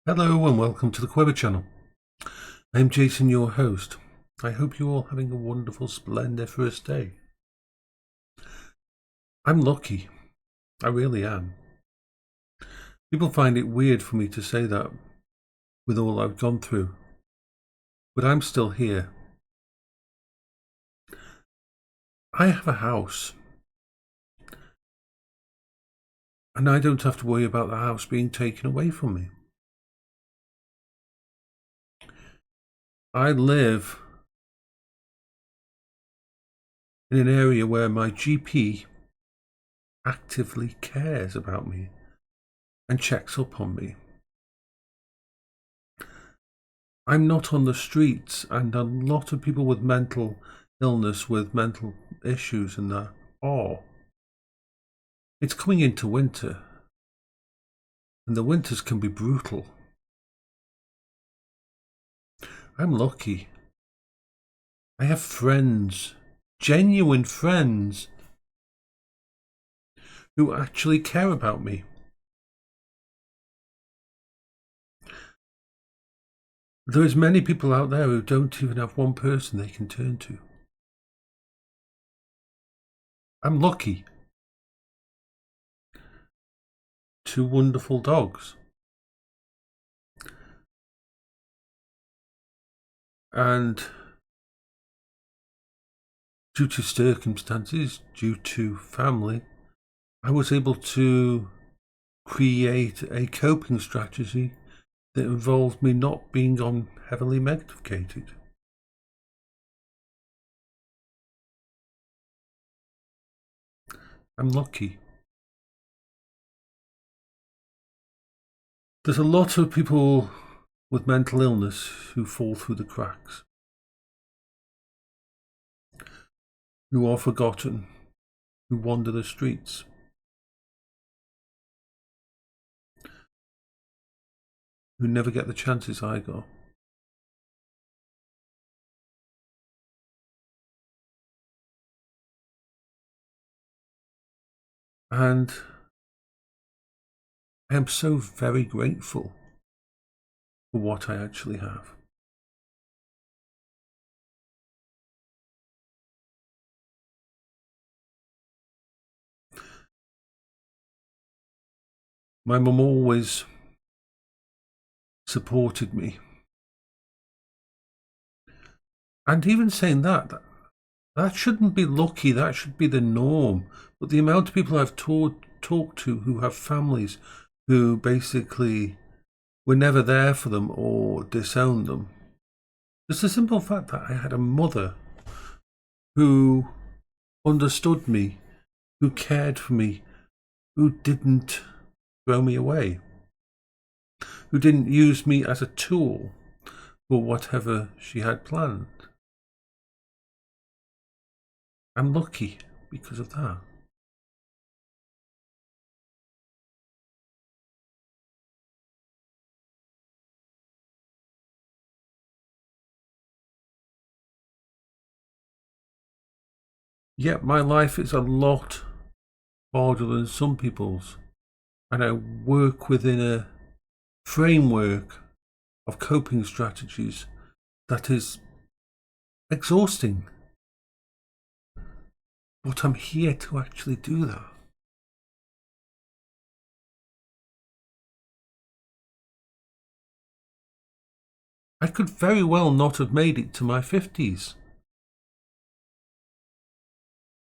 Hello and welcome to the Quever channel. I'm Jason, your host. I hope you're all having a wonderful, splendid first day. I'm lucky. I really am. People find it weird for me to say that with all I've gone through, but I'm still here. I have a house, and I don't have to worry about the house being taken away from me. I live in an area where my GP actively cares about me and checks up on me. I'm not on the streets, and a lot of people with mental illness, with mental issues and that are. It's coming into winter, and the winters can be brutal. I'm lucky. I have friends, genuine friends, who actually care about me. There's many people out there who don't even have one person they can turn to. I'm lucky. 2 wonderful dogs. And due to circumstances, due to family, I was able to create a coping strategy that involved me not being on heavily medicated. I'm lucky. There's a lot of people with mental illness who fall through the cracks, who are forgotten, who wander the streets. Who never get the chances I got. And I am so very grateful for what I actually have. My mum always supported me. And even saying that shouldn't be lucky, that should be the norm. But the amount of people I've talked to who have families who basically were never there for them or disowned them. Just the simple fact that I had a mother who understood me, who cared for me, who didn't throw me away, who didn't use me as a tool for whatever she had planned. I'm lucky because of that. Yet my life is a lot harder than some people's, and I work within a framework of coping strategies that is exhausting. But I'm here to actually do that. I could very well not have made it to my 50s.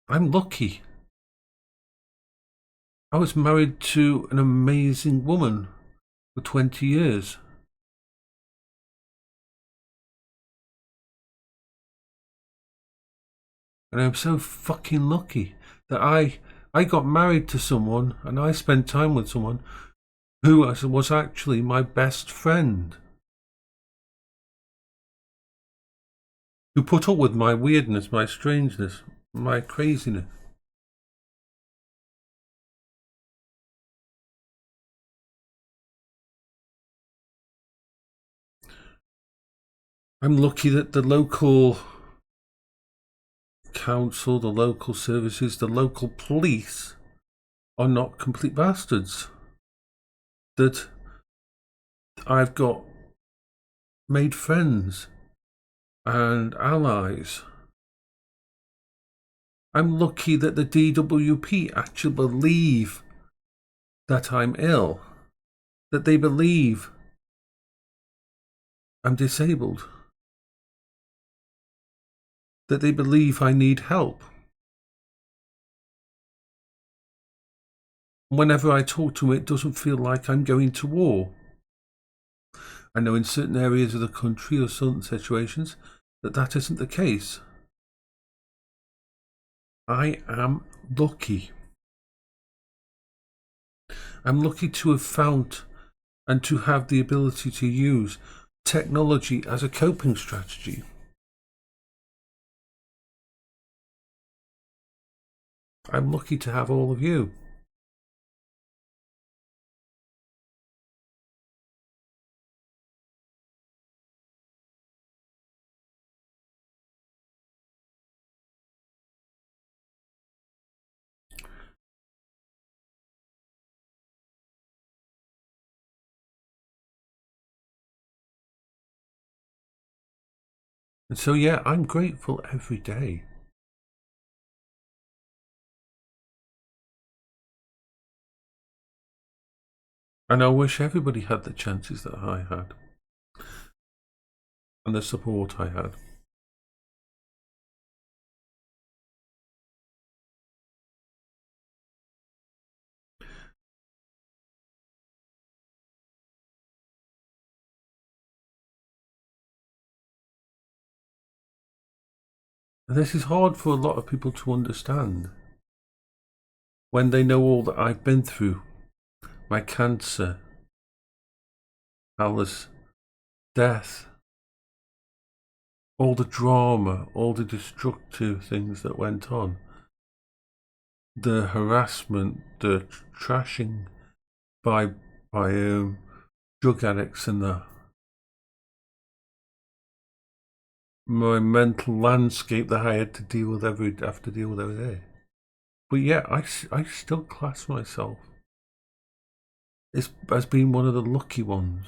I'm lucky. I was married to an amazing woman for 20 years. And I'm so fucking lucky that I got married to someone and I spent time with someone who was actually my best friend. Who put up with my weirdness, my strangeness, my craziness. I'm lucky that the local council, the local services, the local police are not complete bastards. That I've got made friends and allies. I'm lucky that the DWP actually believe that I'm ill, that they believe I'm disabled, that they believe I need help. Whenever I talk to them, it doesn't feel like I'm going to war. I know in certain areas of the country or certain situations that isn't the case. I am lucky. I'm lucky to have found and to have the ability to use technology as a coping strategy. I'm lucky to have all of you. And so, yeah, I'm grateful every day. And I wish everybody had the chances that I had and the support I had. And this is hard for a lot of people to understand when they know all that I've been through. My cancer, Alice, death, all the drama, all the destructive things that went on, the harassment, the trashing by drug addicts and my mental landscape that I had to deal with every day. But yeah, I still class myself as being one of the lucky ones,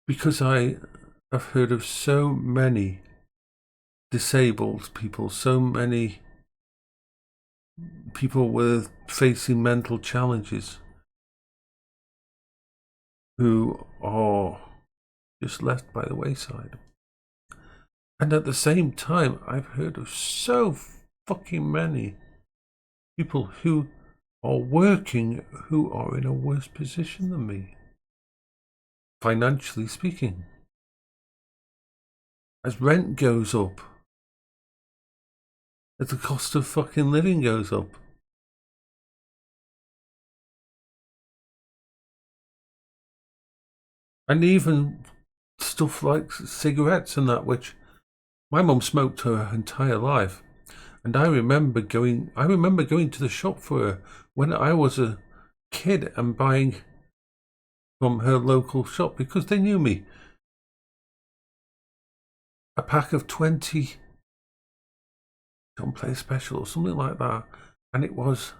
because I have heard of so many disabled people, so many people with facing mental challenges who are just left by the wayside. And at the same time, I've heard of so fucking many people who are working who are in a worse position than me, financially speaking. As rent goes up, as the cost of fucking living goes up, and even stuff like cigarettes and that, which my mum smoked her entire life, and I remember going to the shop for her when I was a kid and buying from her local shop because they knew me. A pack of 20 Don't Play Special or something like that, and it was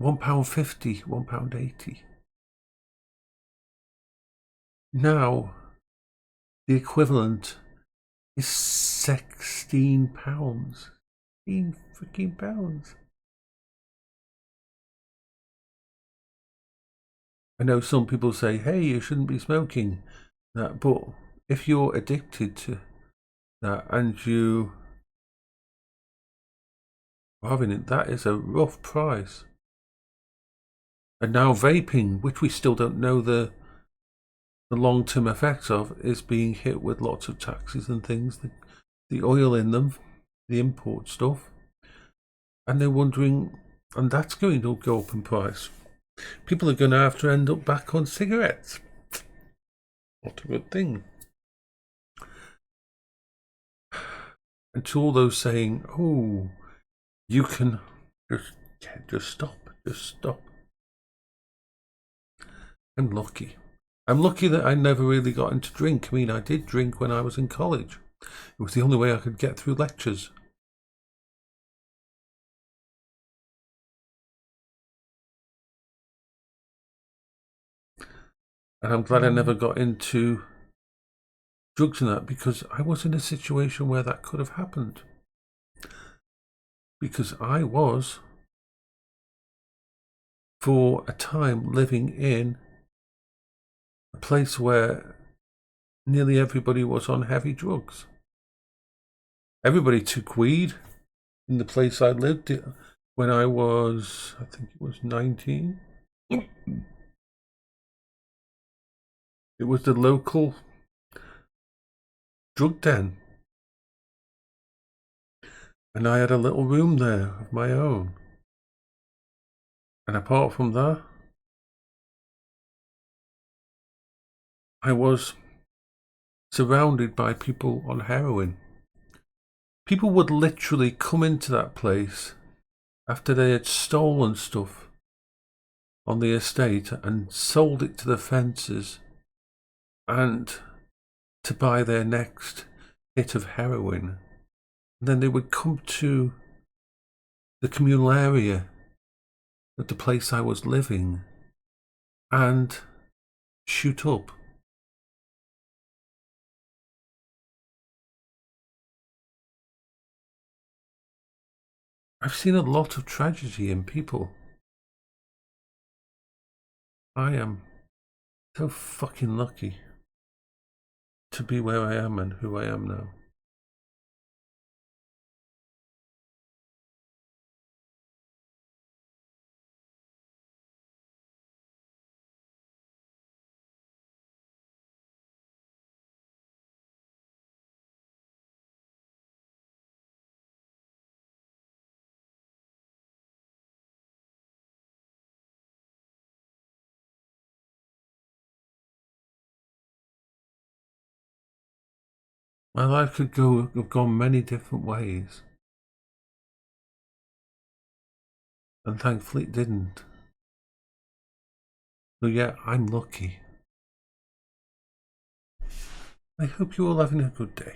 £1.50, £1.80. Now the equivalent is £16. £16 I know some people say, hey, you shouldn't be smoking that, but if you're addicted to that and you are having it, that is a rough price. And now vaping, which we still don't know the long-term effects of, is being hit with lots of taxes and things, the oil in them, the import stuff, and they're wondering, and that's going to go up in price. People are going to have to end up back on cigarettes. Not a good thing. And to all those saying, oh, you can just stop. I'm lucky. I'm lucky that I never really got into drink. I mean, I did drink when I was in college. It was the only way I could get through lectures. And I'm glad I never got into drugs and that, because I was in a situation where that could have happened. Because I was, for a time, living in a place where nearly everybody was on heavy drugs. Everybody took weed in the place I lived when I was, I think it was 19. It was the local drug den. And I had a little room there of my own. And apart from that, I was surrounded by people on heroin. People would literally come into that place after they had stolen stuff on the estate and sold it to the fencers and to buy their next hit of heroin. And then they would come to the communal area of the place I was living and shoot up. I've seen a lot of tragedy in people. I am so fucking lucky to be where I am and who I am now. My life could have gone many different ways. And thankfully it didn't. So yeah, I'm lucky. I hope you're all having a good day.